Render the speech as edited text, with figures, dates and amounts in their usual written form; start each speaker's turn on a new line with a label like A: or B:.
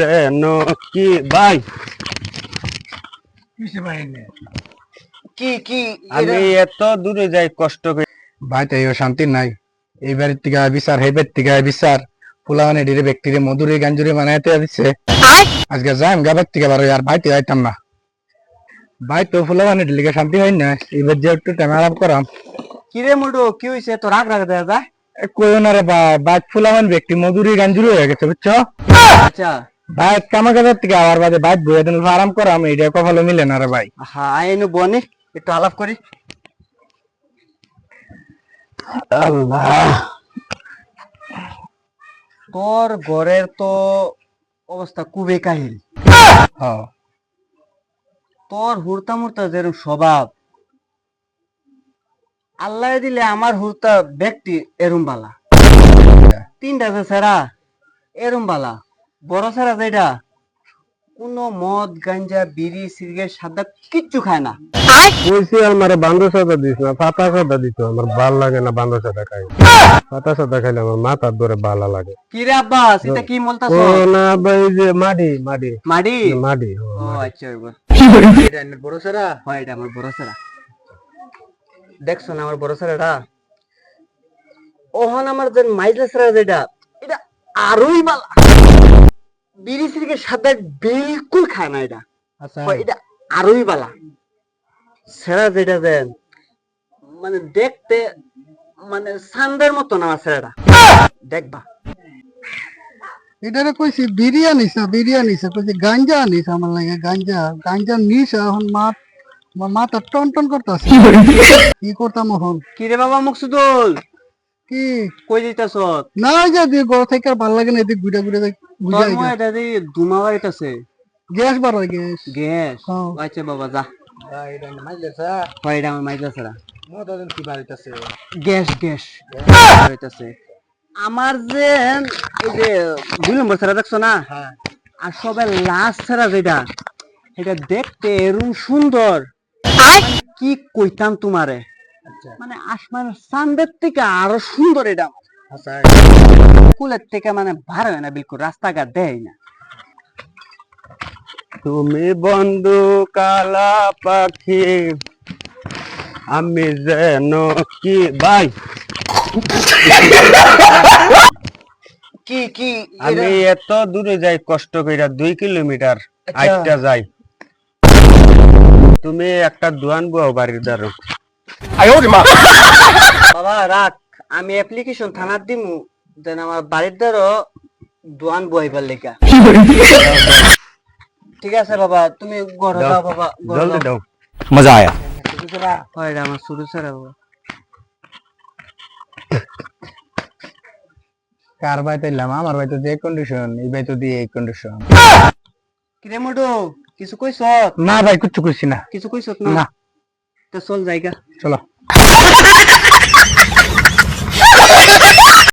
A: কেন কি ভাই
B: কি কি
A: আমি এত দূরে যাই কষ্ট করে
C: ভাই তাই শান্তি নাই। এই বাড়ির থেকে বিচার, এই বাড়ির থেকে বিচার, পোলাওয়ানে ডিরে ব্যক্তিরে মধুরে গাঞ্জুরে বানাইতে দিচ্ছে। আজকে যাই গাবার থেকে বারো আর ভাই তো আইতাম না। ভাই তো পোলাওয়ানে ডিলিকে শান্তি হয় না। এবার যে একটু টাইম আরাম করাম।
B: কিরে মুডো কি হইছে তো রাগ রাগ দেয়া যায়।
C: কই না রে ভাই, ভাই পোলাওয়ান ব্যক্তি মধুরে গাঞ্জুরে হয়ে গেছে বুঝছো।
B: আচ্ছা
C: ভাই কামা গাবার থেকে আবার বাদে ভাই বইয়ে দিন আরাম করাম, এইটা কপালে মিলে না রে ভাই।
B: হ্যাঁ আইনু বনে একটু আলাপ করি।
C: আল্লাহ,
B: তোর ঘরের তো অবস্থা খুবই কাহিল।
C: হ্যাঁ
B: তোর হুড়তা মুড়তা যেরকম স্বভাব, আল্লাহ দিলে আমার হুড়তা ব্যক্তি এরম বালা। তিনটা যে সেরা এরম বালা, বড় সেরা যেটা কোনো মদ গাঞ্জা বিড়ি সিগারেট সাদা কিচ্ছু খায় না।
A: বলছি আমার বান্ধব সাদা দিস না, পাতা সাদা দিত আমার ভাল লাগে না। বান্ধব সাদা খাই, পাতা সাদা খাইলে আমার মাথার ধরে ভালো লাগে।
B: কি রে আব্বাস এটা কি বলতাছ?
A: ও না ভাই, যে মাটি মাটি
B: মাডি
A: মাটি
B: ও আচ্ছা এবার
C: এটা বড় সারা।
B: হয় এটা আমার বড় সেরা। দেখছো না আমার বড় সেরাটা? ওহন আমার যে মাইজলা সেরা যেটা এটা আরোই বালা। বিড়ি সিগারেট সাদা বিলকুল খায় না এটা।
C: আচ্ছা
B: এটা আরোই বালা সেরা যেটা দেন, মানে দেখতে মানে সান্দের মতো না আমার সেরাটা। দেখবা
C: এটারে কইছি বিরিয়ানি কইছি গাঞ্জা আনিস আমার লাগে। গাঞ্জা নিস এখন মাথা টন টন করতেছে। কি করতাম এখন?
B: কি রে বাবা মুকসুদুল
C: কি
B: কই দিতাছ?
C: না যা দিয়ে গড় থেকে আর ভালো লাগে না, এদিক ঘুরে ঘুরে
B: তোর ময় এটা দি দুমা বাড়িতেছে
C: গ্যাস বার হয় গ্যাস।
B: গ্যাস।
C: হ্যাঁ।
B: আচ্ছা বাবা যা। হয় এটা আমার মাইজলা সেরা। গ্যাস গ্যাস হইতাছে আমার যে এই যে 2 নম্বর ছাড়া দেখছো না, আর সবে লাস্ট ছাড়া যেটা এটা দেখতে এরকম সুন্দর কি কইতাম তোমারে, মানে আসমানের চাঁদের থেকে আরো সুন্দর এটা। কুলের থেকে মানে ভার হয় না বিলকুল, রাস্তাঘাট দেয় না।
A: তুমি বন্ধু কালা পাখি, আমি যেন কি ভাই
B: কি কি
A: আমি এত দূরে যাই কষ্ট কইরা 2 কিলোমিটার
B: আচ্ছা।
A: আইটা যাই। তুমি একটা দোয়ান বউ বাড়ির দ্বারা
B: বাবা রাখ, আমি অ্যাপ্লিকেশন থানার দিমু দেন আমার বাড়ির দ্বারও দোয়ান বইবার লেখা। ঠিক আছে বাবা তুমি ঘরে যাও বাবা, ঘরে
A: জলদি
B: যাও।
A: দাও, মজা আয়া।
B: হয় এটা আমার শুরু ছাড়া বাবা।
C: কার বাইতে এলাম? আমার বাইতে যে কন্ডিশন, এই বাইতে দিয়ে এই কন্ডিশন।
B: কিরে মোটু কিছু কইছ?
C: না ভাই কিচ্ছু কইছি না।
B: কিছু কইছ
C: না
B: না? তো চল জায়গা।
C: চলো।